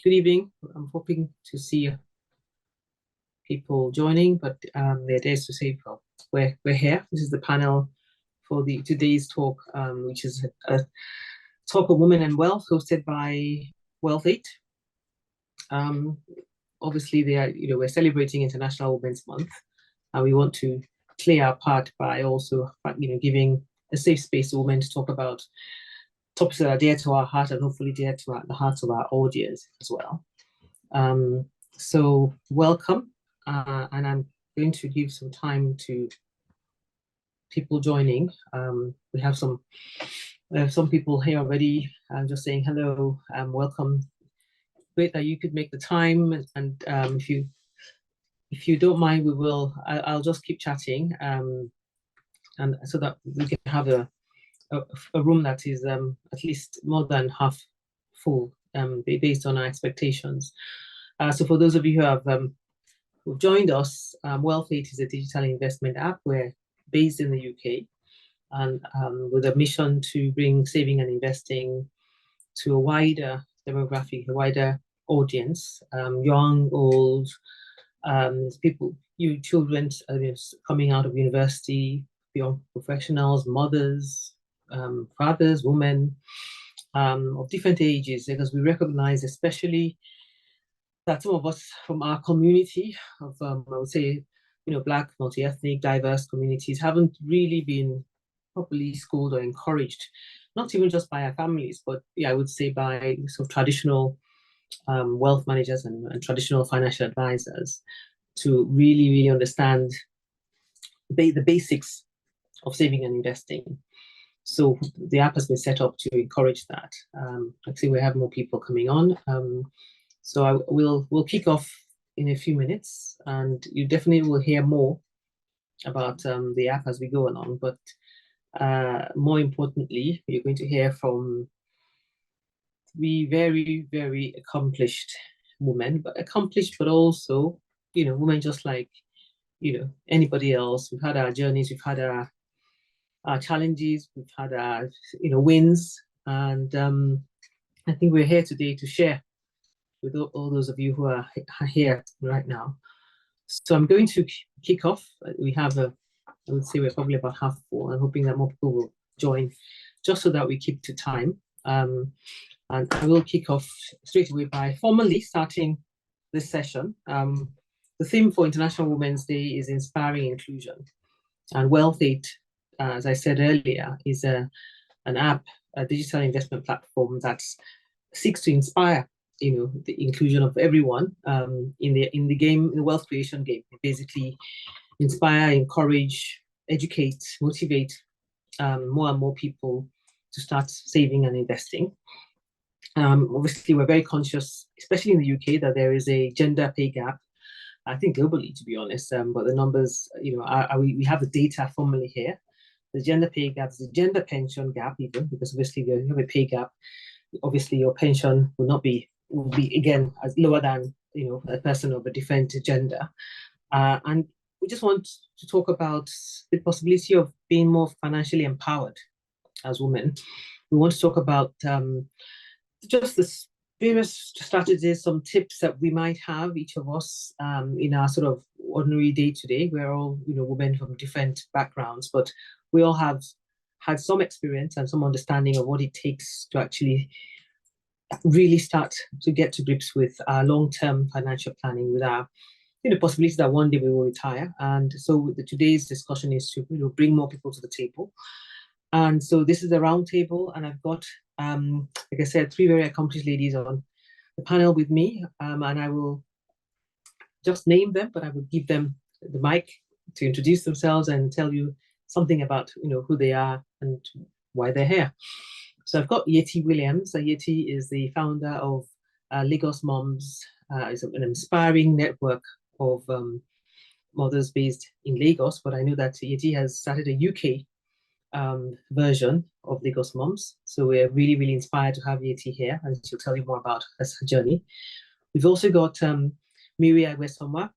Good evening. I'm hoping to see people joining, but there dares to say, well, we're here. This is the panel for today's talk, which is a talk of women and wealth, hosted by Wealth8. Obviously, we're celebrating International Women's Month, and we want to play our part by also, giving a safe space for women to talk about topics that are dear to our heart and hopefully dear to the hearts of our audience as well. So welcome, and I'm going to give some time to people joining. We have some people here already. I'm just saying hello and welcome. Great that you could make the time, and if you don't mind, I'll just keep chatting, and so that we can have a room that is at least more than half full, based on our expectations. So for those of you who've joined us, Wealth8 is a digital investment app. We're based in the UK, and with a mission to bring saving and investing to a wider demographic, a wider audience, young, old, people, children coming out of university, young professionals, mothers, fathers, women of different ages, because we recognize especially that some of us from our community of, I would say, Black, multi-ethnic, diverse communities haven't really been properly schooled or encouraged, not even just by our families, but I would say by sort of traditional wealth managers and traditional financial advisors to really understand the basics of saving and investing. So the app has been set up to encourage that. I see we have more people coming on. So we'll kick off in a few minutes, and you definitely will hear more about the app as we go along. But more importantly, you're going to hear from three very, very accomplished women, but also, women just like, anybody else. We've had our journeys, we've had our challenges, we've had our, wins, and I think we're here today to share with all those of you who are here right now. So I'm going to kick off. We have I would say we're probably about half full. I'm hoping that more people will join, just so that we keep to time. And I will kick off straight away by formally starting this session. The theme for International Women's Day is inspiring inclusion, and Wealth8, as I said earlier, is an app, a digital investment platform that seeks to inspire, the inclusion of everyone in the game, in the wealth creation game. Basically, inspire, encourage, educate, motivate more and more people to start saving and investing. Obviously, we're very conscious, especially in the UK, that there is a gender pay gap. I think globally, to be honest, but the numbers, we have the data formally here. The gender pay gap, the gender pension gap, even, because obviously you have a pay gap. Obviously, your pension will be again as lower than a person of a different gender, and we just want to talk about the possibility of being more financially empowered as women. We want to talk about just the various strategies, some tips that we might have, each of us, in our sort of ordinary day-to-day. We're all women from different backgrounds, but we all have had some experience and some understanding of what it takes to actually really start to get to grips with our long-term financial planning, with our possibilities that one day we will retire. And so today's discussion is to bring more people to the table. And so this is a roundtable, and I've got, like I said, three very accomplished ladies on the panel with me, and I will just name them, but I will give them the mic to introduce themselves and tell you something about who they are and why they're here. So I've got Yeti Williams. Yeti is the founder of Lagos Moms. It's an inspiring network of mothers based in Lagos, but I know that Yeti has started a UK version of Lagos Moms. So we're really, really inspired to have Yeti here, and she'll tell you more about her journey. We've also got Miri Agwesomwa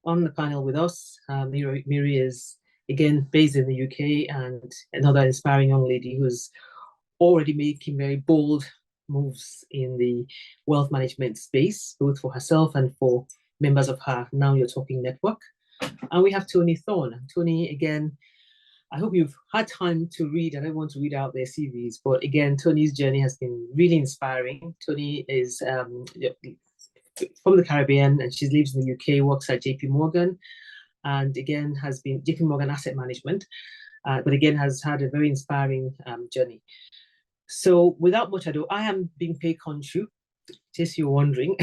on the panel with us. Miri is, again, based in the UK, and another inspiring young lady who's already making very bold moves in the wealth management space, both for herself and for members of her Now You're Talking network. And we have Tony Thorne. Tony, again, I hope you've had time to read. I don't want to read out their CVs, but again, Tony's journey has been really inspiring. Tony is from the Caribbean, and she lives in the UK, works at JP Morgan, and again has been JP Morgan Asset Management, but again has had a very inspiring journey. So without much ado, I am being paid Khonshu, in case you're wondering.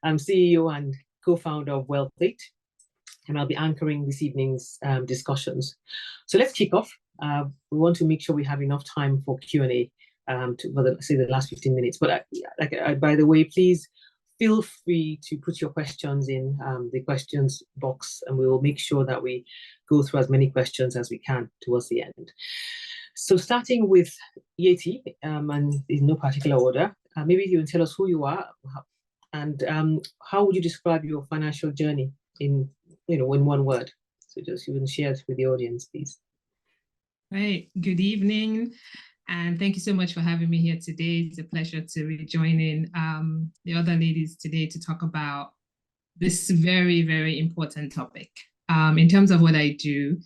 I'm CEO and co-founder of Wealth8, and I'll be anchoring this evening's discussions. So let's kick off. We want to make sure we have enough time for Q&A, say the last 15 minutes. But by the way, please feel free to put your questions in the questions box, and we will make sure that we go through as many questions as we can towards the end. So starting with Yeti, and in no particular order, maybe you can tell us who you are, and how would you describe your financial journey in one word? So just you can share it with the audience, please. Right. Good evening. And thank you so much for having me here today. It's a pleasure to be joining the other ladies today to talk about this very, very important topic. In terms of what I do,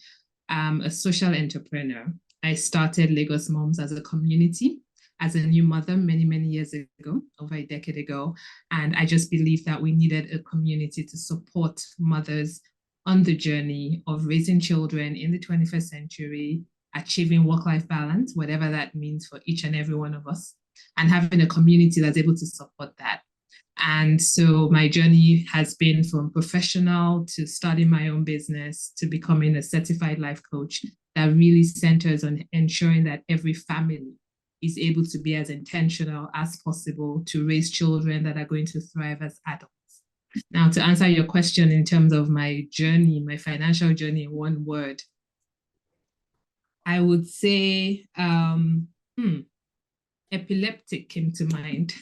I'm a social entrepreneur. I started Lagos Moms as a community, as a new mother many, many years ago, over a decade ago. And I just believed that we needed a community to support mothers on the journey of raising children in the 21st century, achieving work-life balance, whatever that means for each and every one of us, and having a community that's able to support that. And so my journey has been from professional to starting my own business to becoming a certified life coach that really centers on ensuring that every family is able to be as intentional as possible to raise children that are going to thrive as adults. Now, to answer your question in terms of my journey, my financial journey in one word, I would say epileptic came to mind.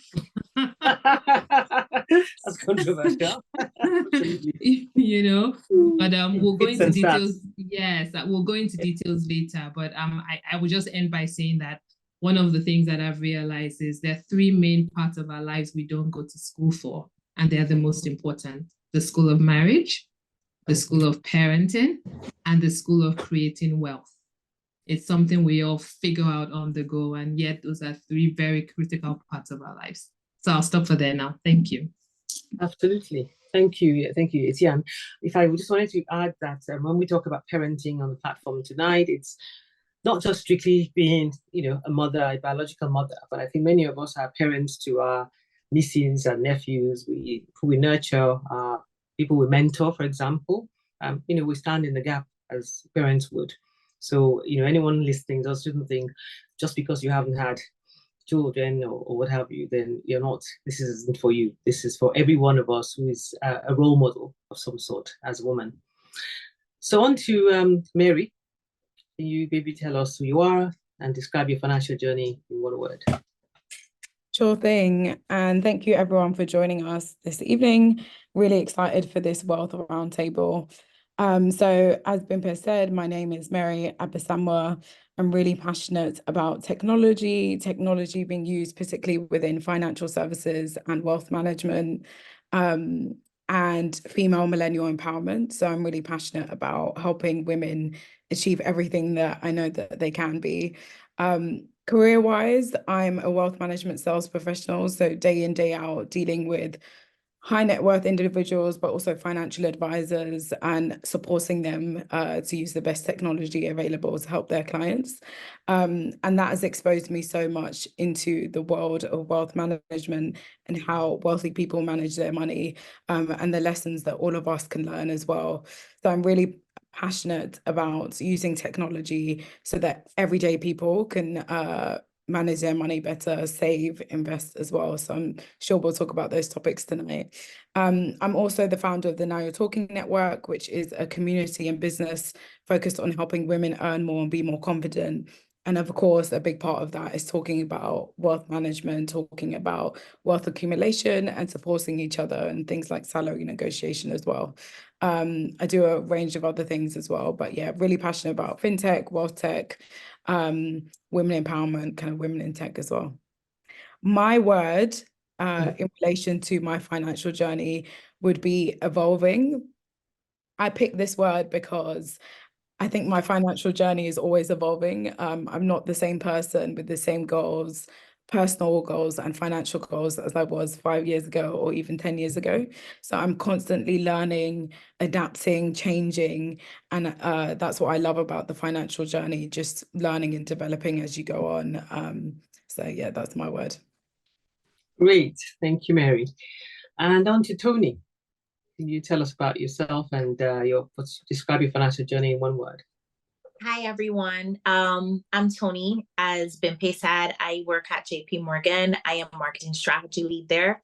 That's controversial. But we'll go into details. Yes, we'll go into details later. But I will just end by saying that one of the things that I've realized is there are three main parts of our lives we don't go to school for, and they're the most important: the school of marriage, the school of parenting, and the school of creating wealth. It's something we all figure out on the go, and yet those are three very critical parts of our lives. So I'll stop for there now. Thank you. Absolutely. Thank you. Thank you, Etienne. If I just wanted to add that when we talk about parenting on the platform tonight, it's not just strictly being, a mother, a biological mother, but I think many of us are parents to our nieces and nephews who we nurture, people we mentor, for example. We stand in the gap as parents would. So, anyone listening just shouldn't think just because you haven't had children or what have you, then you're not, this isn't for you. This is for every one of us who is a role model of some sort as a woman. So on to Mary. Can you maybe tell us who you are and describe your financial journey in one word? Sure thing. And thank you everyone for joining us this evening. Really excited for this Wealth Roundtable. So as Bimpe said, my name is Mary Abisamwa. I'm really passionate about technology being used particularly within financial services and wealth management, and female millennial empowerment. So I'm really passionate about helping women achieve everything that I know that they can be. Career-wise, I'm a wealth management sales professional, so day in, day out, dealing with high net worth individuals, but also financial advisors, and supporting them to use the best technology available to help their clients. And that has exposed me so much into the world of wealth management and how wealthy people manage their money, and the lessons that all of us can learn as well. So I'm really passionate about using technology so that everyday people can manage their money better, save, invest as well. So I'm sure we'll talk about those topics tonight. I'm also the founder of the Now You're Talking network, which is a community and business focused on helping women earn more and be more confident. And of course, a big part of that is talking about wealth management, talking about wealth accumulation and supporting each other and things like salary negotiation as well. I do a range of other things as well, but yeah, really passionate about fintech, wealth tech, women empowerment, kind of women in tech as well. My word in relation to my financial journey would be evolving. I picked this word because I think my financial journey is always evolving. I'm not the same person with the same goals, personal goals and financial goals as I was 5 years ago or even 10 years ago. So I'm constantly learning, adapting, changing. And that's what I love about the financial journey, just learning and developing as you go on. So yeah, that's my word. Great. Thank you, Mary. And on to Tony. Can you tell us about yourself and describe your financial journey in one word? Hi, everyone. I'm Tony. As Bimpe said, I work at JP Morgan. I am a marketing strategy lead there.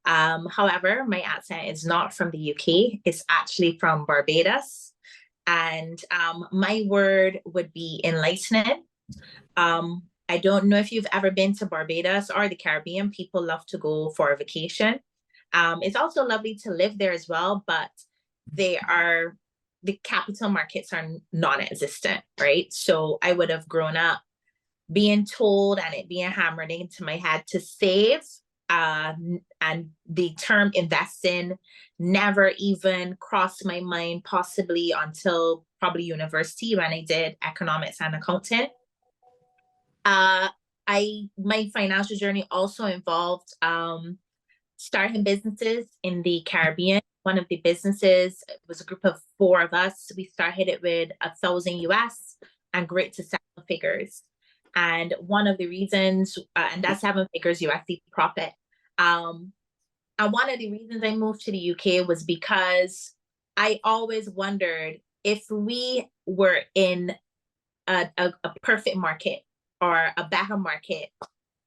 However, my accent is not from the UK. It's actually from Barbados. And my word would be enlightening. I don't know if you've ever been to Barbados or the Caribbean. People love to go for a vacation. It's also lovely to live there as well, but the capital markets are non-existent, right? So I would have grown up being told and it being hammered into my head to save, and the term investing never even crossed my mind, possibly until probably university when I did economics and accounting. My financial journey also involved starting businesses in the Caribbean. One of the businesses was a group of 4 of us. We started it with $1,000 US and grew it to 7 figures. And one of the reasons, and that's 7 figures USD profit. And one of the reasons I moved to the UK was because I always wondered if we were in a perfect market or a better market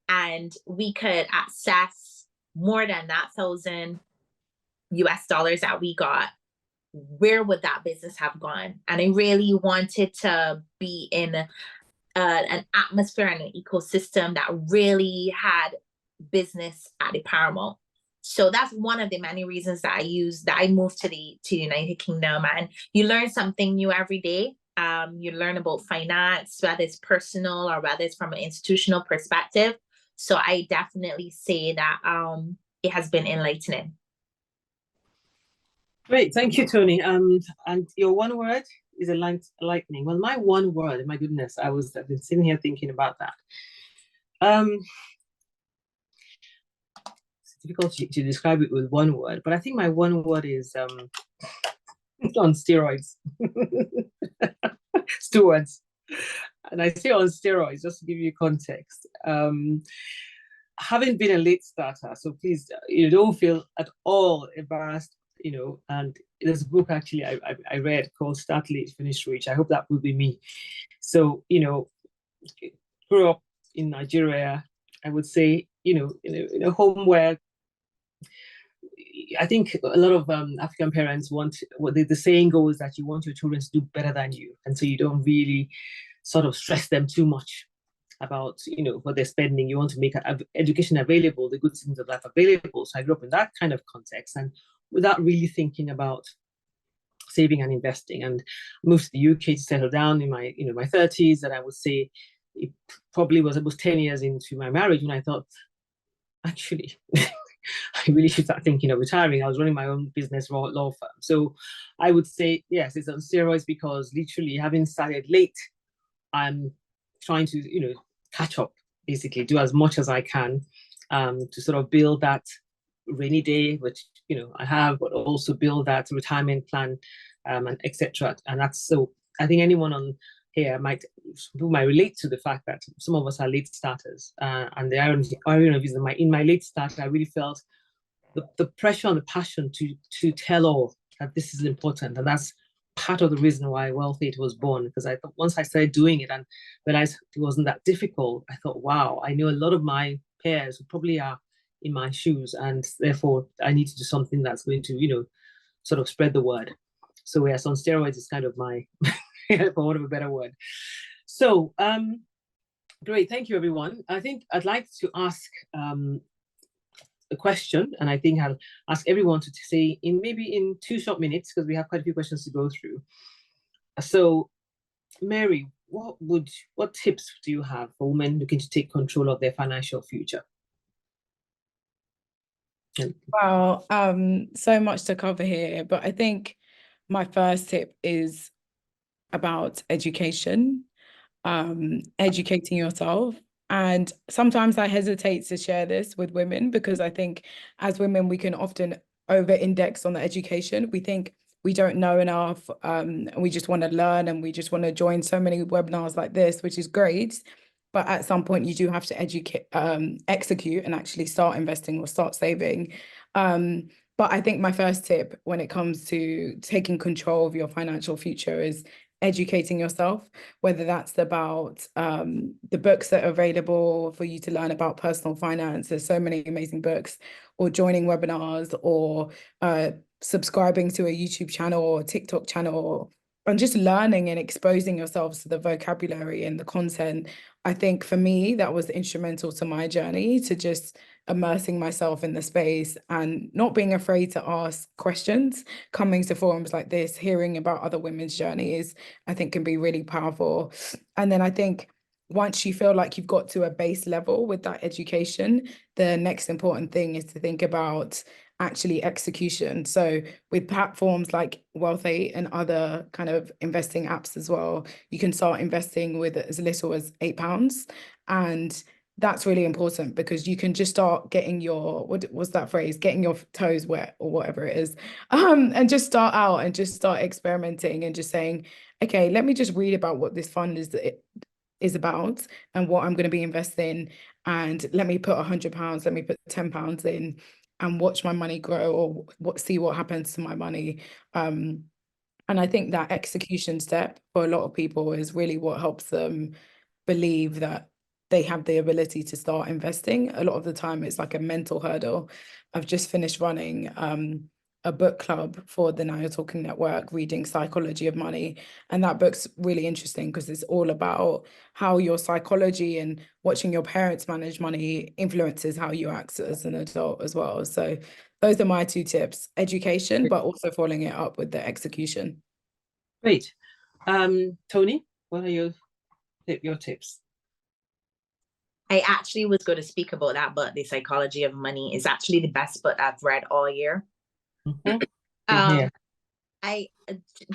and we could access more than that $1,000 US that we got, where would that business have gone? And I really wanted to be in an atmosphere and an ecosystem that really had business at the paramount. So that's one of the many reasons that I moved to the United Kingdom. And you learn something new every day. You learn about finance, whether it's personal or whether it's from an institutional perspective. So I definitely say that it has been enlightening. Great, thank you, Tony. And your one word is lightning. Well, my one word, my goodness, I've been sitting here thinking about that. It's difficult to describe it with one word, but I think my one word is on steroids. Stewards. And I say on steroids, just to give you context. Having been a late starter, so please, you don't feel at all embarrassed, and there's a book actually I read called Start Late, Finish Rich. I hope that will be me. So, grew up in Nigeria, I would say, in a home where I think a lot of African parents want, the saying goes that you want your children to do better than you. And so you don't really sort of stress them too much about, what they're spending. You want to make education available, the good things of life available. So I grew up in that kind of context and without really thinking about saving and investing, and moved to the UK to settle down in my, my 30s. And I would say it probably was almost 10 years into my marriage when I thought, actually, I really should start thinking of retiring. I was running my own business law firm. So I would say, yes, it's on steroids because literally having started late, I'm trying to, catch up, basically do as much as I can to sort of build that rainy day, which, I have, but also build that retirement plan and etc. And that's, so I think anyone on here might relate to the fact that some of us are late starters. And the irony of it is in my late start, I really felt the pressure and the passion to tell all that this is important. And that's part of the reason why Wealth8 was born, because I thought once I started doing it and realized it wasn't that difficult, I thought, wow, I know a lot of my peers who probably are in my shoes, and therefore I need to do something that's going to, sort of spread the word. So yes, on steroids is kind of my, for want of a better word. So great, thank you everyone. I think I'd like to ask a question, and I think I'll ask everyone to say maybe in 2 short minutes, because we have quite a few questions to go through. So Mary, what tips do you have for women looking to take control of their financial future? Wow, so much to cover here, but I think my first tip is about education, educating yourself. And sometimes I hesitate to share this with women because I think as women, we can often over-index on the education. We think we don't know enough, and we just want to learn and we just want to join so many webinars like this, which is great. But at some point, you do have to educate, execute, and actually start investing or start saving. But I think my first tip when it comes to taking control of your financial future is educating yourself, whether that's about the books that are available for you to learn about personal finance. There's so many amazing books, or joining webinars, or subscribing to a YouTube channel or TikTok channel, and just learning and exposing yourselves to the vocabulary and the content. I think for me, that was instrumental to my journey, to just immersing myself in the space and not being afraid to ask questions. Coming to forums like this, hearing about other women's journeys, I think can be really powerful. And then I think once you feel like you've got to a base level with that education, the next important thing is to think about actually execution. So with platforms like Wealth8 and other kind of investing apps as well, you can start investing with as little as £8. And that's really important because you can just start getting your, what was that phrase, getting your toes wet or whatever it is, and just start out and just start experimenting and just saying, okay, let me just read about what this fund is about and what I'm going to be investing, and let me put £100, let me put £10 in and watch my money grow, or see what happens to my money. And I think that execution step for a lot of people is really what helps them believe that they have the ability to start investing. A lot of the time it's like a mental hurdle. I've just finished running a book club for the Now You're Talking Network, reading Psychology of Money. And that book's really interesting because it's all about how your psychology and watching your parents manage money influences how you act as an adult as well. So those are my two tips: education, but also following it up with the execution. Great. Tony, what are your tips? I actually was going to speak about that, but The Psychology of Money is actually the best book I've read all year. Yeah. I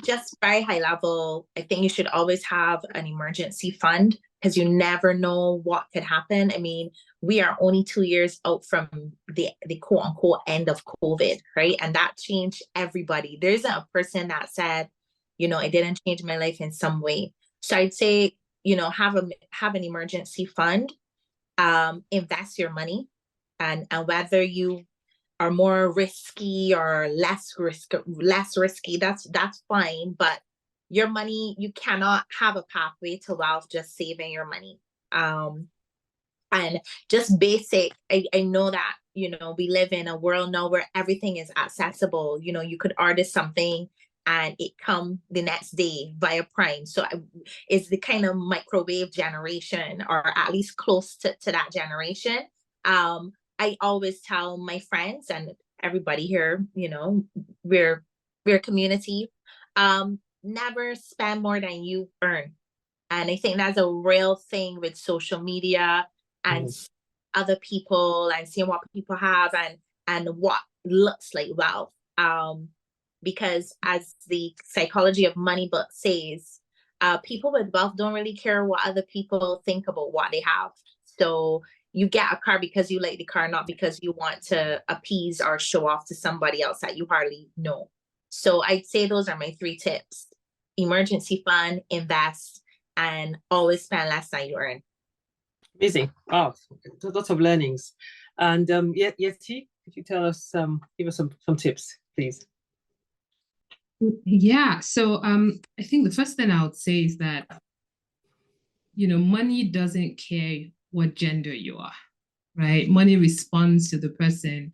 just very high level, I think you should always have an emergency fund because you never know what could happen. I mean, we are only 2 years out from the quote unquote end of COVID, right? And that changed everybody. There isn't a person that said, you know, it didn't change my life in some way. So I'd say, you know, have an emergency fund, invest your money, and whether you are more risky or less risky, that's fine. But your money, you cannot have a pathway to wealth just saving your money. And just basic, I know that, you know, we live in a world now where everything is accessible. You know, you could order something and it come the next day via Prime. So it's the kind of microwave generation, or at least close to that generation. I always tell my friends and everybody here, you know, we're a community. Never spend more than you earn. And I think that's a real thing with social media and other people and seeing what people have and what looks like wealth. Because as the Psychology of Money book says, people with wealth don't really care what other people think about what they have. So you get a car because you like the car, not because you want to appease or show off to somebody else that you hardly know. So I'd say those are my 3 tips: emergency fund, invest, and always spend less than you earn. Amazing. Wow, lots of learnings. And Yeti, could you tell us, give us some tips, please? Yeah, so I think the first thing I would say is that, you know, money doesn't care what gender you are, right? Money responds to the person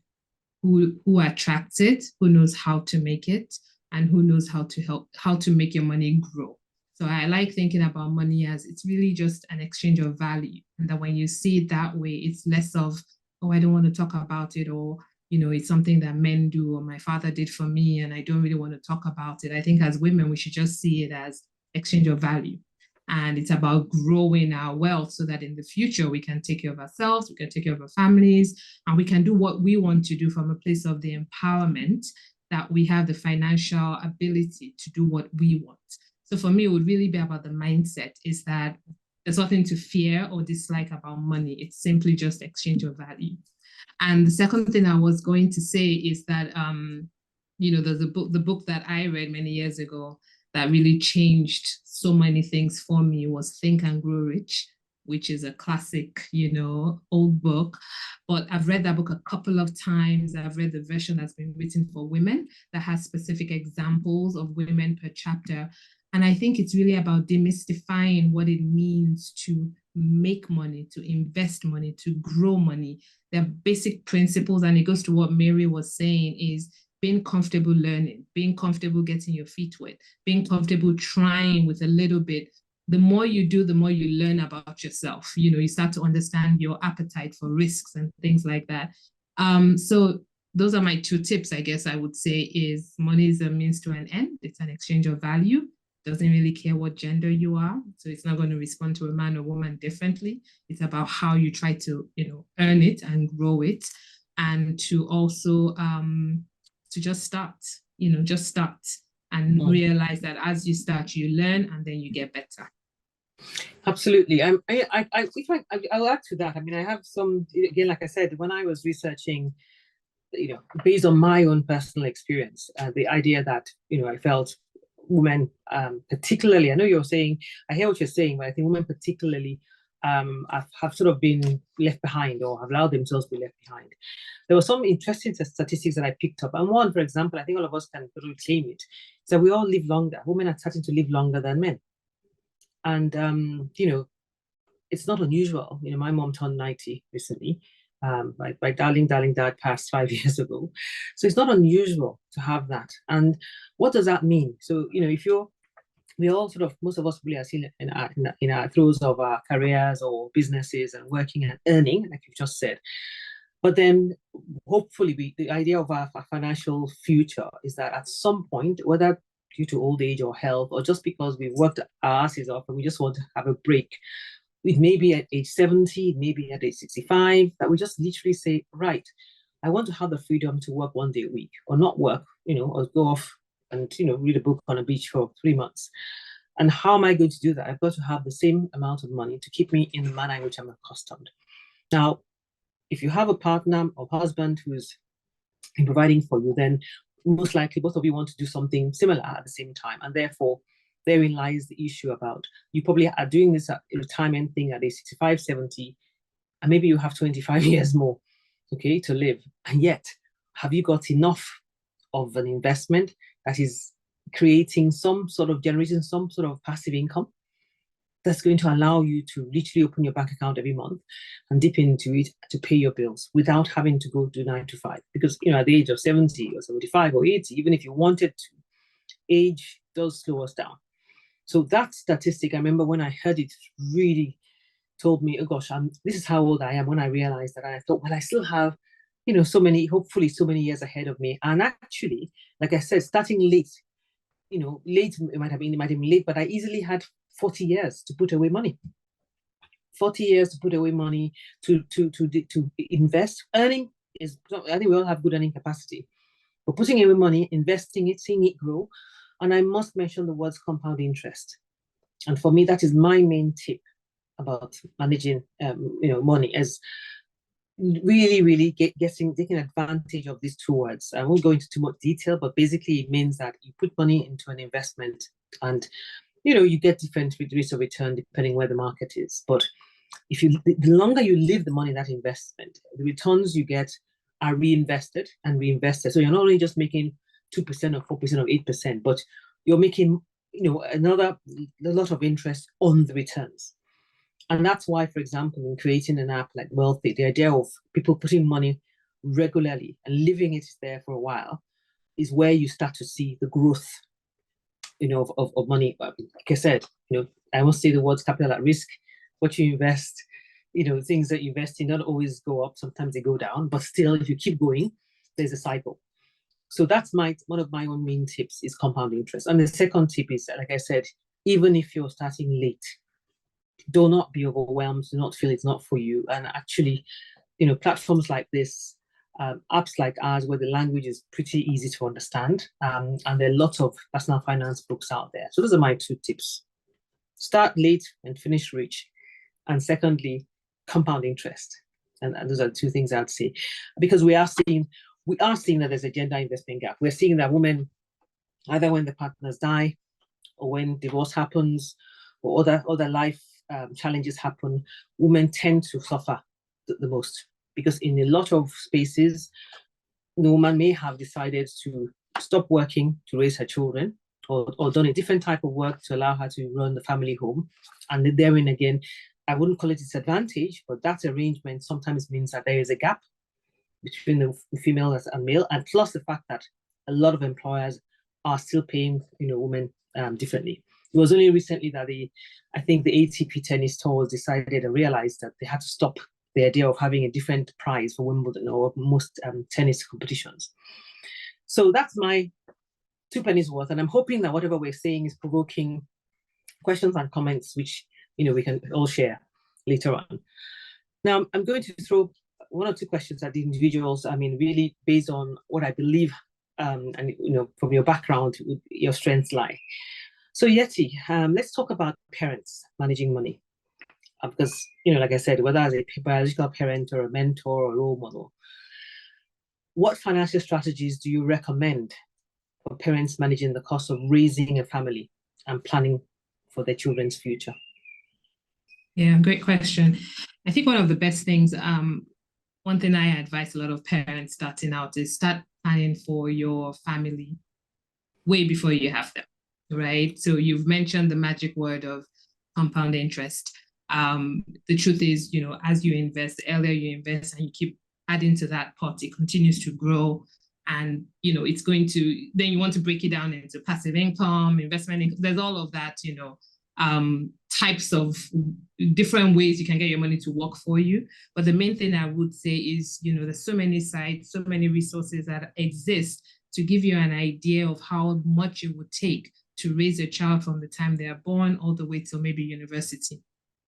who attracts it, who knows how to make it, and who knows how to make your money grow. So I like thinking about money as it's really just an exchange of value. And that when you see it that way, it's less of, oh, I don't want to talk about it, or, you know, it's something that men do, or my father did for me, and I don't really want to talk about it. I think as women, we should just see it as exchange of value. And it's about growing our wealth so that in the future we can take care of ourselves, we can take care of our families, and we can do what we want to do from a place of the empowerment that we have the financial ability to do what we want. So for me, it would really be about the mindset, is that there's nothing to fear or dislike about money. It's simply just exchange of value. And the second thing I was going to say is that, there's the book that I read many years ago that really changed so many things for me was Think and Grow Rich, which is a classic, old book. But I've read that book a couple of times. I've read the version that's been written for women that has specific examples of women per chapter. And I think it's really about demystifying what it means to make money, to invest money, to grow money. There are basic principles, and it goes to what Mary was saying, is being comfortable learning, being comfortable getting your feet wet, being comfortable trying with a little bit. The more you do, the more you learn about yourself. You start to understand your appetite for risks and things like that. So those are my two tips, I guess I would say, is money is a means to an end. It's an exchange of value. Doesn't really care what gender you are. So it's not going to respond to a man or woman differently. It's about how you try to, earn it and grow it, and to also to just start and realize that as you start, you learn and then you get better. Absolutely. I'll add to that. I mean, I have some, again, like I said, when I was researching, based on my own personal experience, the idea that, I felt women, particularly, I know you're saying, I hear what you're saying, but I think women particularly have sort of been left behind, or have allowed themselves to be left behind. There were some interesting statistics that I picked up. And one, for example, I think all of us can really claim it, is that we all live longer. Women are starting to live longer than men. And, it's not unusual. My mom turned 90 recently. My darling dad passed 5 years ago. So it's not unusual to have that. And what does that mean? So, we all sort of, most of us really are still in our throes of our careers or businesses and working and earning, like you've just said. But then hopefully the idea of our financial future is that at some point, whether due to old age or health, or just because we've worked our asses off and we just want to have a break, it may be at age 70, maybe at age 65, that we just literally say, right, I want to have the freedom to work 1 day a week, or not work, or go off and, read a book on a beach for 3 months. And how am I going to do that? I've got to have the same amount of money to keep me in the manner in which I'm accustomed. Now, if you have a partner or husband who's been providing for you, then most likely both of you want to do something similar at the same time. And therefore, therein lies the issue about, you probably are doing this retirement thing at age 65, 70, and maybe you have 25 years more, to live. And yet, have you got enough of an investment that is generating some sort of passive income that's going to allow you to literally open your bank account every month and dip into it to pay your bills without having to go do 9 to 5? Because, at the age of 70 or 75 or 80, even if you wanted to, age does slow us down. So that statistic, I remember when I heard it, really told me, oh gosh, this is how old I am, when I realized that. I thought, well, I still have, hopefully so many years ahead of me. And actually, like I said, starting late, late, it might have been late, but I easily had 40 years to put away money. 40 years to put away money to invest. Earning is, I think we all have good earning capacity, but putting away money, investing it, seeing it grow. And I must mention the words compound interest. And for me, that is my main tip about managing, money, as really taking advantage of these two words. I won't go into too much detail, but basically it means that you put money into an investment, and you get different rates of return depending where the market is. But the longer you leave the money in that investment, the returns you get are reinvested and reinvested. So you're not only just making 2% or 4% or 8%, but you're making, a lot of interest on the returns. And that's why, for example, in creating an app like Wealth8, the idea of people putting money regularly and leaving it there for a while is where you start to see the growth, of money. Like I said, I must say the words capital at risk. What you invest, things that you invest in don't always go up. Sometimes they go down, but still, if you keep going, there's a cycle. So that's one of my own main tips, is compound interest. And the second tip is, like I said, even if you're starting late, do not be overwhelmed, do not feel it's not for you. And actually, platforms like this, apps like ours, where the language is pretty easy to understand, and there are lots of personal finance books out there. So those are my 2 tips. Start late and finish rich. And secondly, compound interest. And those are 2 things I'd say. Because we are seeing that there's a gender investment gap. We're seeing that women, either when the partners die or when divorce happens or other life challenges happen, women tend to suffer the most. Because in a lot of spaces, the woman may have decided to stop working to raise her children, or done a different type of work to allow her to run the family home. And therein again, I wouldn't call it disadvantage, but that arrangement sometimes means that there is a gap between the female and male, and plus the fact that a lot of employers are still paying women differently. It was only recently that I think the ATP tennis tours decided and realized that they had to stop the idea of having a different prize for Wimbledon or most tennis competitions. So that's my 2 pennies worth, and I'm hoping that whatever we're saying is provoking questions and comments, which we can all share later on. Now, I'm going to throw 1 or 2 questions at the individuals. I mean, really based on what I believe, and from your background, your strengths lie. So Yeti, let's talk about parents managing money, because like I said, whether as a biological parent or a mentor or a role model, what financial strategies do you recommend for parents managing the cost of raising a family and planning for their children's future? Yeah, great question. I think one of the best things, one thing I advise a lot of parents starting out is start planning for your family way before you have them, right? So you've mentioned the magic word of compound interest. The truth is, as you invest, the earlier you invest and you keep adding to that pot, it continues to grow. And, it's going to, then you want to break it down into passive income, investment income. There's all of that, types of different ways you can get your money to work for you. But the main thing I would say is, there's so many sites, so many resources that exist to give you an idea of how much it would take to raise a child from the time they are born all the way till maybe university.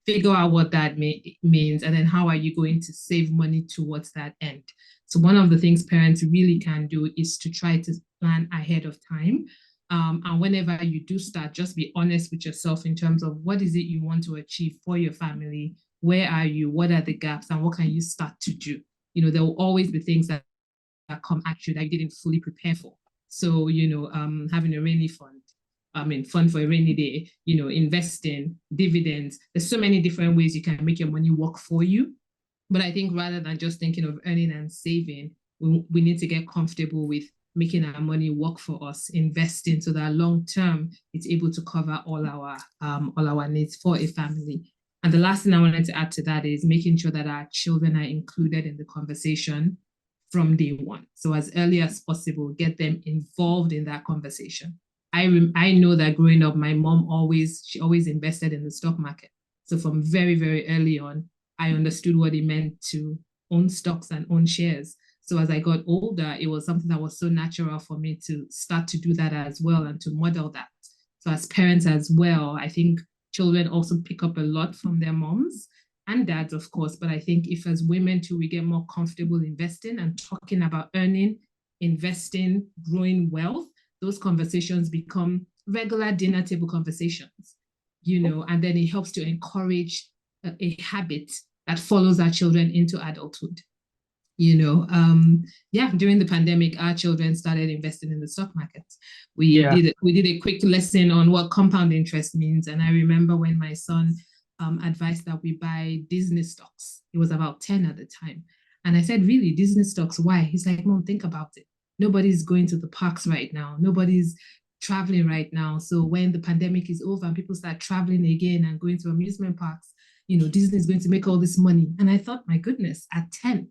Figure out what that means, and then how are you going to save money towards that end. So one of the things parents really can do is to try to plan ahead of time. And whenever you do start, just be honest with yourself in terms of what is it you want to achieve for your family, where are you, what are the gaps, and what can you start to do. There will always be things that come at you that you didn't fully prepare for. So, having a rainy fund, fund for a rainy day, investing, dividends. There's so many different ways you can make your money work for you. But I think rather than just thinking of earning and saving, we need to get comfortable with making our money work for us, investing so that long term it's able to cover all our needs for a family. And the last thing I wanted to add to that is making sure that our children are included in the conversation from day one. So as early as possible, get them involved in that conversation. I know that growing up, my mom she always invested in the stock market. So from very, very early on, I understood what it meant to own stocks and own shares. So as I got older, it was something that was so natural for me to start to do that as well and to model that. So as parents as well, I think children also pick up a lot from their moms and dads, of course. But I think if as women too, we get more comfortable investing and talking about earning, investing, growing wealth, those conversations become regular dinner table conversations, and then it helps to encourage a habit that follows our children into adulthood. During the pandemic, our children started investing in the stock market. We did a quick lesson on what compound interest means. And I remember when my son advised that we buy Disney stocks. It was about 10 at the time. And I said, really, Disney stocks, why? He's like, Mom, think about it. Nobody's going to the parks right now. Nobody's traveling right now. So when the pandemic is over and people start traveling again and going to amusement parks, Disney is going to make all this money. And I thought, my goodness, at 10,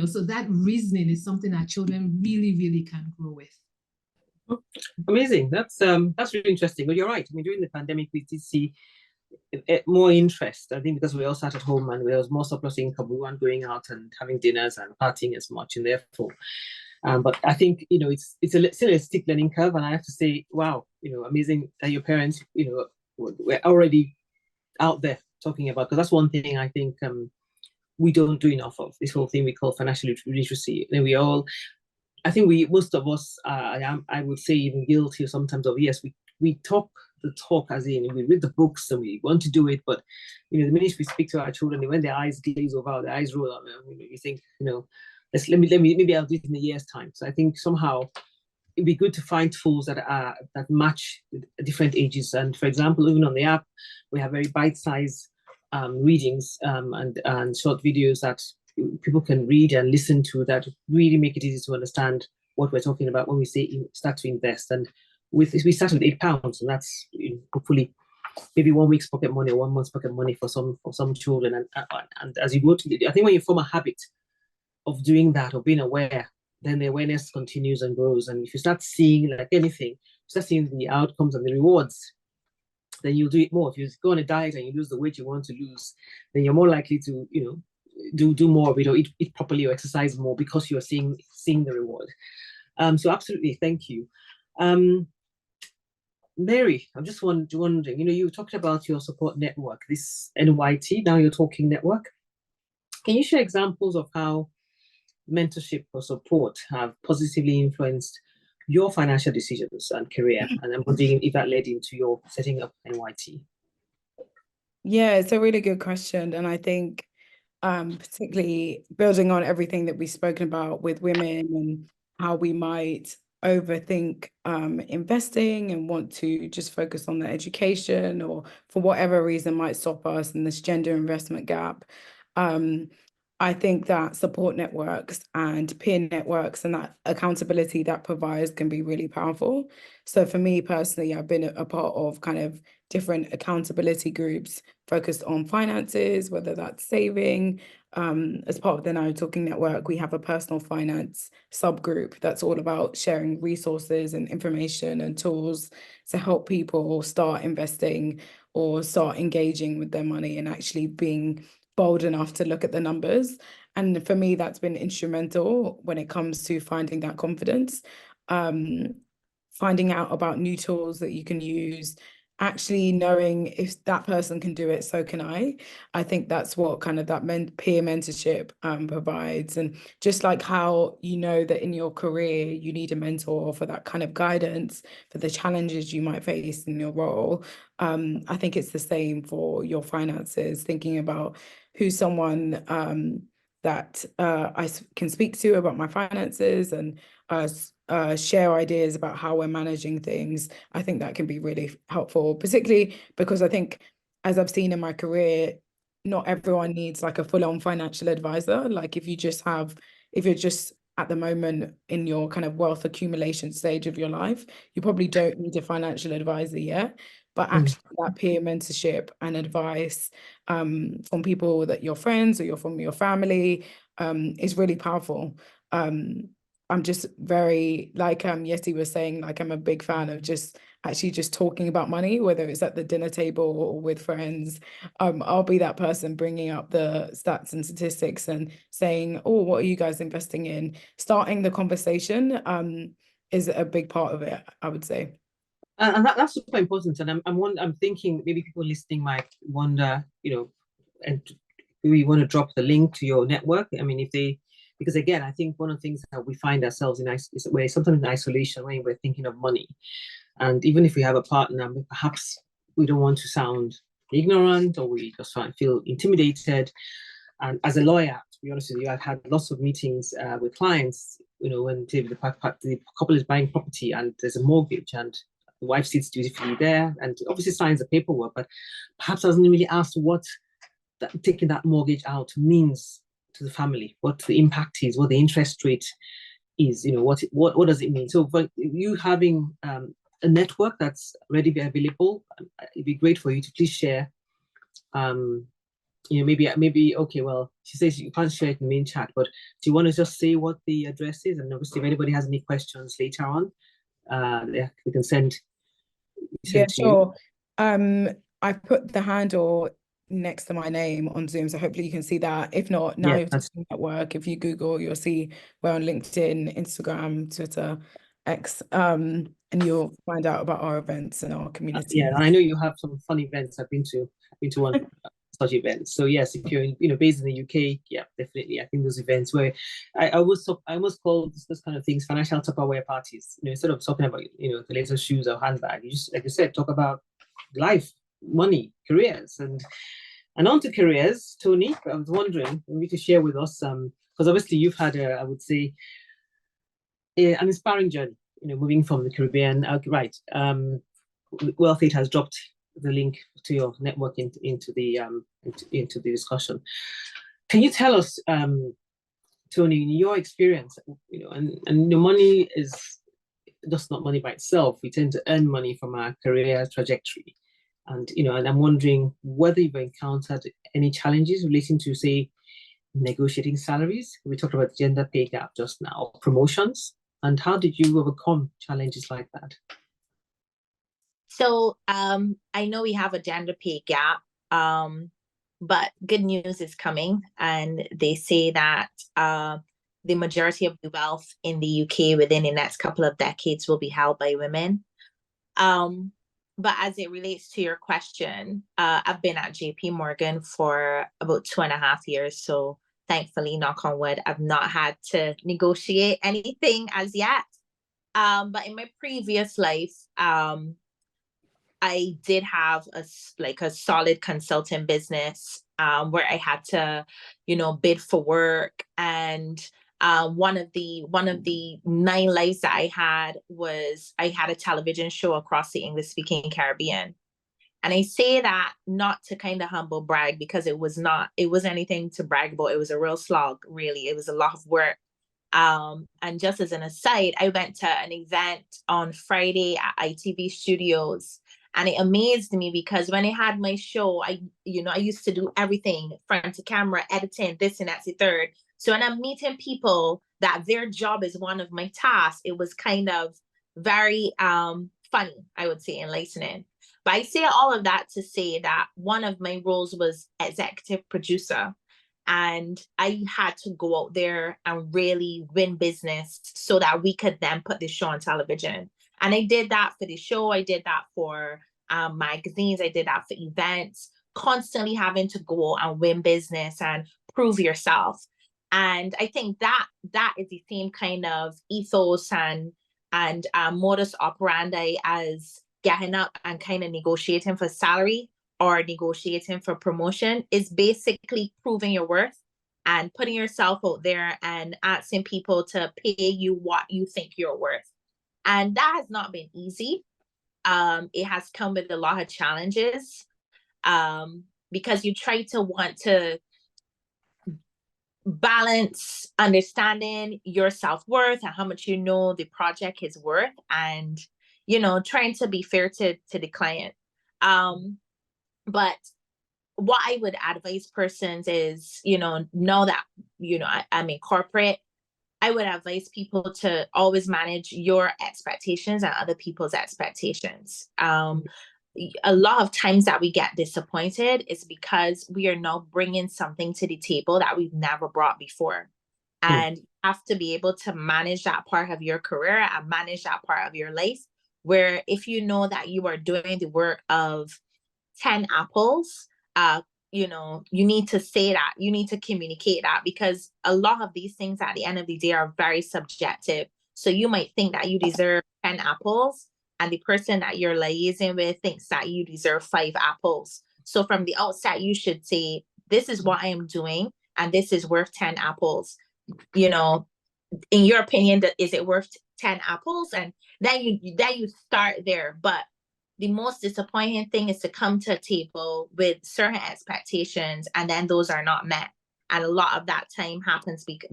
so that reasoning is something our children really, really can grow with. Amazing. That's really interesting. But you're right. During the pandemic, we did see more interest. I think because we all sat at home and there was more surplus income. We weren't going out and having dinners and partying as much, and therefore. But I think it's still a steep learning curve, and I have to say, wow, amazing that your parents we're already out there talking about, because that's one thing I think we don't do enough of, this whole thing we call financial literacy. And I think most of us, I would say even guilty sometimes of, yes, we talk the talk, as in we read the books and we want to do it, but the minute we speak to our children, when their eyes glaze over, their eyes roll up, you think, maybe I'll do it in a year's time. So I think somehow it'd be good to find tools that match different ages. And for example, even on the app, we have very bite-sized readings and short videos that people can read and listen to, that really make it easy to understand what we're talking about when we say start to invest. And we start with £8, and that's hopefully maybe 1 week's pocket money or 1 month's pocket money for some children. And as you go to, I think when you form a habit of doing that, of being aware, then the awareness continues and grows. And if you start seeing, like anything, you start seeing the outcomes and the rewards, then you'll do it more. If you go on a diet and you lose the weight you want to lose, then you're more likely to, do more of it, or eat properly, or exercise more, because you're seeing the reward. So absolutely, thank you. Mary, I'm just wondering, you talked about your support network, this NYT, now you're talking network. Can you share examples of how mentorship or support have positively influenced your financial decisions and career? And I'm wondering if that led into your setting up NYT. Yeah, it's a really good question. And I think particularly building on everything that we've spoken about with women and how we might overthink investing and want to just focus on the education, or for whatever reason might stop us in this gender investment gap. I think that support networks and peer networks and that accountability that provides can be really powerful. So for me personally, I've been a part of kind of different accountability groups focused on finances, whether that's saving. As part of the Now Talking Network, we have a personal finance subgroup that's all about sharing resources and information and tools to help people start investing or start engaging with their money and actually being bold enough to look at the numbers. And for me, that's been instrumental when it comes to finding that confidence, finding out about new tools that you can use, actually knowing if that person can do it, so can I. I think that's what kind of that peer mentorship provides. And just like how that in your career, you need a mentor for that kind of guidance, for the challenges you might face in your role. I think it's the same for your finances, thinking about who's someone that I can speak to about my finances and share ideas about how we're managing things. I think that can be really helpful, particularly because I think, as I've seen in my career, not everyone needs like a full-on financial advisor. Like if you're just at the moment in your kind of wealth accumulation stage of your life, you probably don't need a financial advisor yet. But actually that peer mentorship and advice from people that you're friends or you're from your family is really powerful. I'm just very, like Yeti was saying, like I'm a big fan of just talking about money, whether it's at the dinner table or with friends. I'll be that person bringing up the stats and statistics and saying, oh, what are you guys investing in? Starting the conversation is a big part of it, I would say. And that's super important. And I'm thinking maybe people listening might wonder, and we want to drop the link to your network. I mean, because again, I think one of the things that we find ourselves in is we're sometimes in isolation when we're thinking of money. And even if we have a partner, perhaps we don't want to sound ignorant, or we just feel intimidated. And as a lawyer, to be honest with you, I've had lots of meetings with clients, when the couple is buying property and there's a mortgage and the wife sits dutifully there and obviously signs the paperwork, but perhaps doesn't really ask what taking that mortgage out means to the family, what the impact is, what the interest rate is, what does it mean? So for you having a network that's readily available, it'd be great for you to please share. Maybe okay, well, she says you can't share it in the main chat, but do you want to just say what the address is? And obviously if anybody has any questions later on, we can send Yeah, to sure. I put the handle next to my name on Zoom, so hopefully you can see that. If not, Now You're Talking Network, if you Google, you'll see we're on LinkedIn, Instagram, Twitter, X, and and you'll find out about our events and our community. Yeah, and I know you have some fun events. I've been to one such events. So yes, if you're based in the UK, yeah, definitely. I think those events where I almost call this kind of things financial Tupperware parties. Instead of talking about the latest shoes or handbag, you just, like you said, talk about life, money, careers, and on to careers. Tony, I was wondering if you could share with us because obviously you've had I would say an inspiring journey. Moving from the Caribbean, right? Wealth8 has dropped the link to your network into the discussion. Can you tell us, Tony, in your experience, and the money is just not money by itself. We tend to earn money from our career trajectory, and and I'm wondering whether you've encountered any challenges relating to, say, negotiating salaries. We talked about the gender pay gap just now, promotions, and how did you overcome challenges like that? So I know we have a gender pay gap, but good news is coming, and they say that the majority of the wealth in the UK within the next couple of decades will be held by women. But as it relates to your question, I've been at JP Morgan for about 2.5 years. So thankfully, knock on wood, I've not had to negotiate anything as yet. But in my previous life, I did have a solid consulting business where I had to, bid for work. And one of the 9 lives that I had was I had a television show across the English-speaking Caribbean. And I say that not to kind of humble brag, because it was anything to brag about. It was a real slog, really. It was a lot of work. And just as an aside, I went to an event on Friday at ITV Studios. And it amazed me because when I had my show, I used to do everything, front to camera, editing, this and that's the third. So when I'm meeting people that their job is one of my tasks, it was kind of very funny, I would say, enlightening. But I say all of that to say that one of my roles was executive producer. And I had to go out there and really win business so that we could then put the show on television. And I did that for the show. I did that for magazines. I did that for events, constantly having to go and win business and prove yourself. And I think that is the same kind of ethos and modus operandi as getting up and kind of negotiating for salary or negotiating for promotion, is basically proving your worth and putting yourself out there and asking people to pay you what you think you're worth. And that has not been easy. It has come with a lot of challenges because you want to balance understanding your self-worth and how much the project is worth, and trying to be fair to the client. But what I would advise persons is, know that, I'm in corporate. I would advise people to always manage your expectations and other people's expectations. A lot of times that we get disappointed is because we are now bringing something to the table that we've never brought before. And you have to be able to manage that part of your career and manage that part of your life, where if you know that you are doing the work of 10 apples, you need to say that, you need to communicate that, because a lot of these things at the end of the day are very subjective. So you might think that you deserve 10 apples and the person that you're liaising with thinks that you deserve 5 apples. So from the outset, you should say, this is what I am doing and this is worth 10 apples. In your opinion, is it worth 10 apples? And then you start there. But the most disappointing thing is to come to a table with certain expectations and then those are not met. And a lot of that time happens because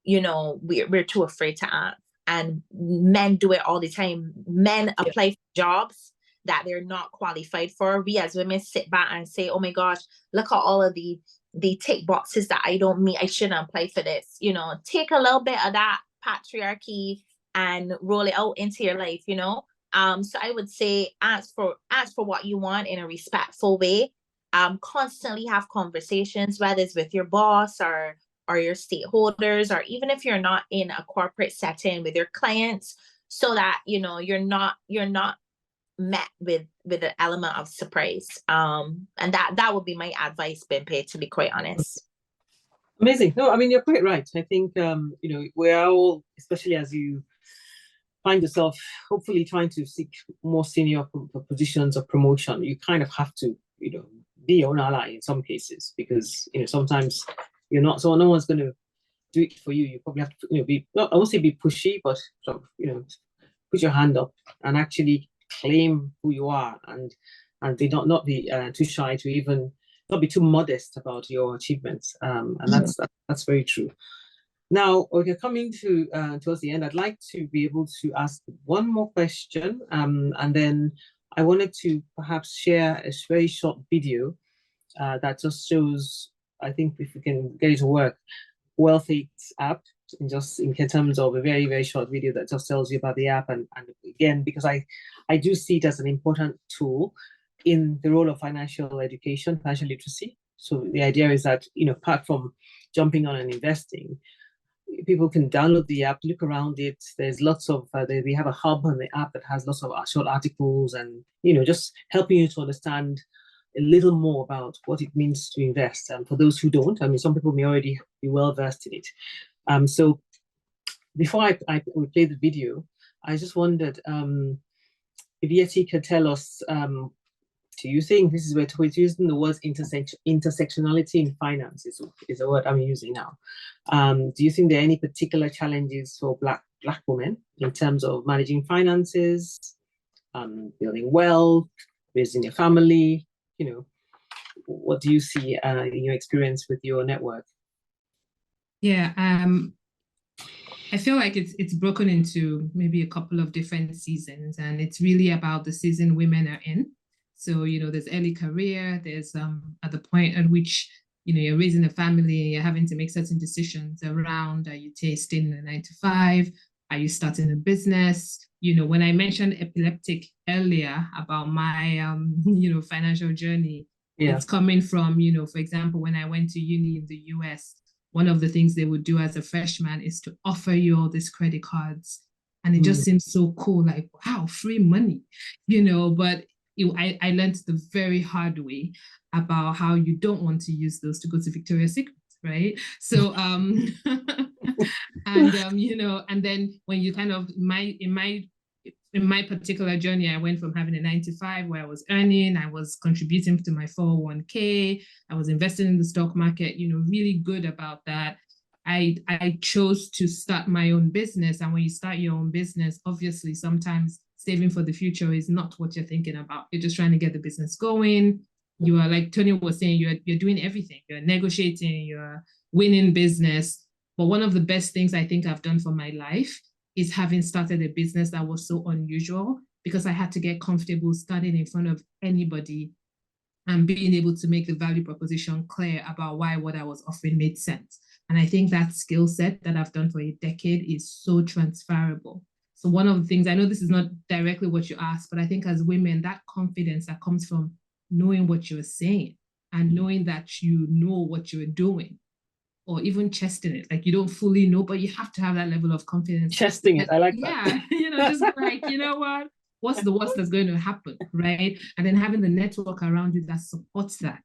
we're too afraid to ask. And men do it all the time. Men apply for jobs that they're not qualified for. We as women sit back and say, oh my gosh, look at all of the tick boxes that I don't meet. I shouldn't apply for this. Take a little bit of that patriarchy and roll it out into your life, So I would say ask for what you want in a respectful way. Constantly have conversations, whether it's with your boss or or your stakeholders, or even if you're not in a corporate setting with your clients, so that you're not met with an element of surprise. And that would be my advice, Bimpe, to be quite honest. Amazing. No, I mean, you're quite right. I think we're all, especially as you find yourself hopefully trying to seek more senior positions of promotion, you kind of have to be your own ally in some cases, because sometimes you're not, so no one's going to do it for you. You probably have to be, not, I won't say be pushy, but sort of put your hand up and actually claim who you are, and they not be too shy to even not be too modest about your achievements, and that's very true. Now we're coming to towards the end. I'd like to be able to ask one more question, and then I wanted to perhaps share a very short video that just shows, I think if we can get it to work, Wealth8's app, in terms of a very, very short video that just tells you about the app. And again, because I do see it as an important tool in the role of financial education, financial literacy. So the idea is that, apart from jumping on and investing, people can download the app, look around it. There's lots of, we have a hub on the app that has lots of short articles and, just helping you to understand a little more about what it means to invest. And for those who don't, I mean, some people may already be well versed in it. So before I play the video, I just wondered if Yeti could tell us, do you think this is where we're using the words intersectionality in finance is a word I'm using now. Do you think there are any particular challenges for Black women in terms of managing finances, building wealth, raising a family? What do you see in your experience with your network? Yeah, I feel like it's broken into maybe a couple of different seasons, and it's really about the season women are in. So, there's early career, there's at the point at which, you're raising a family, you're having to make certain decisions around, are you staying in a 9 to 5? Are you starting a business? When I mentioned epileptic earlier about my, financial journey, it's coming from, for example, when I went to uni in the US, one of the things they would do as a freshman is to offer you all these credit cards. And it just seems so cool, like, wow, free money, but I learned the very hard way about how you don't want to use those to go to Victoria's Secret, right? So, and and then when you kind of in my particular journey, I went from having a 9 to 5 where I was earning, I was contributing to my 401k, I was investing in the stock market, really good about that. I chose to start my own business. And when you start your own business, obviously, sometimes saving for the future is not what you're thinking about. You're just trying to get the business going. You are, like Tony was saying, you're doing everything. You're negotiating, you're winning business. But one of the best things I think I've done for my life is having started a business that was so unusual, because I had to get comfortable standing in front of anybody and being able to make the value proposition clear about why what I was offering made sense. And I think that skill set that I've done for a decade is so transferable. So one of the things, I know this is not directly what you asked, but I think as women, that confidence that comes from knowing what you're saying and knowing that you know what you're doing, or even chesting it, like you don't fully know, but you have to have that level of confidence. Chesting it, I like that. Yeah, just like, what's the worst that's going to happen, right? And then having the network around you that supports that.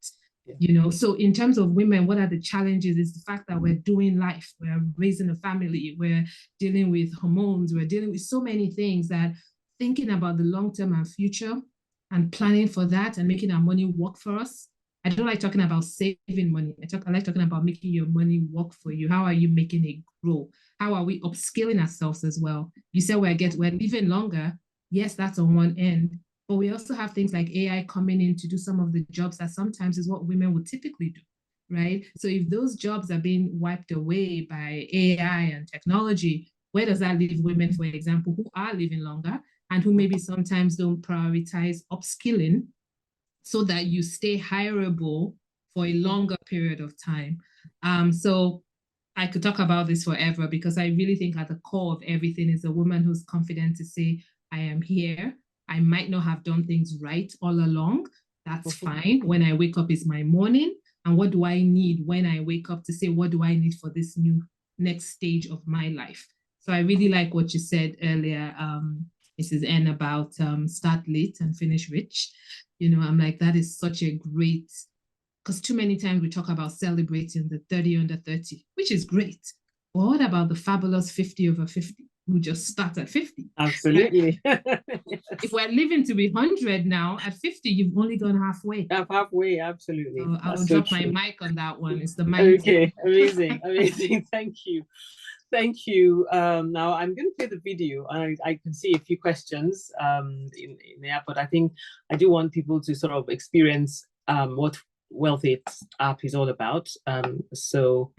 So in terms of women, what are the challenges is the fact that we're doing life, we're raising a family, we're dealing with hormones, we're dealing with so many things that thinking about the long-term and future and planning for that and making our money work for us. I don't like talking about saving money. I like talking about making your money work for you. How are you making it grow? How are we upskilling ourselves as well? You said we're living longer. Yes, that's on one end. But we also have things like AI coming in to do some of the jobs that sometimes is what women would typically do, right? So if those jobs are being wiped away by AI and technology, where does that leave women, for example, who are living longer and who maybe sometimes don't prioritize upskilling so that you stay hireable for a longer period of time? So I could talk about this forever, because I really think at the core of everything is a woman who's confident to say, I am here. I might not have done things right all along. That's fine. When I wake up, it's my morning. and what do I need when I wake up to say, what do I need for this new next stage of my life? So I really like what you said earlier, Mrs. N, about start late and finish rich. You know, I'm like, that is such a great, because too many times we talk about celebrating the 30 under 30, which is great. But what about the fabulous 50 over 50 who just start at 50? Absolutely. Right? If we're living to be 100 now, at 50, you've only gone halfway. Halfway, absolutely. So I'll That's drop so my true. mic on that one. It's the mindset. Okay, amazing, amazing. Thank you. Thank you. Now I'm going to play the video. I can see a few questions in there, but I think I do want people to sort of experience what Wealth8's app is all about. So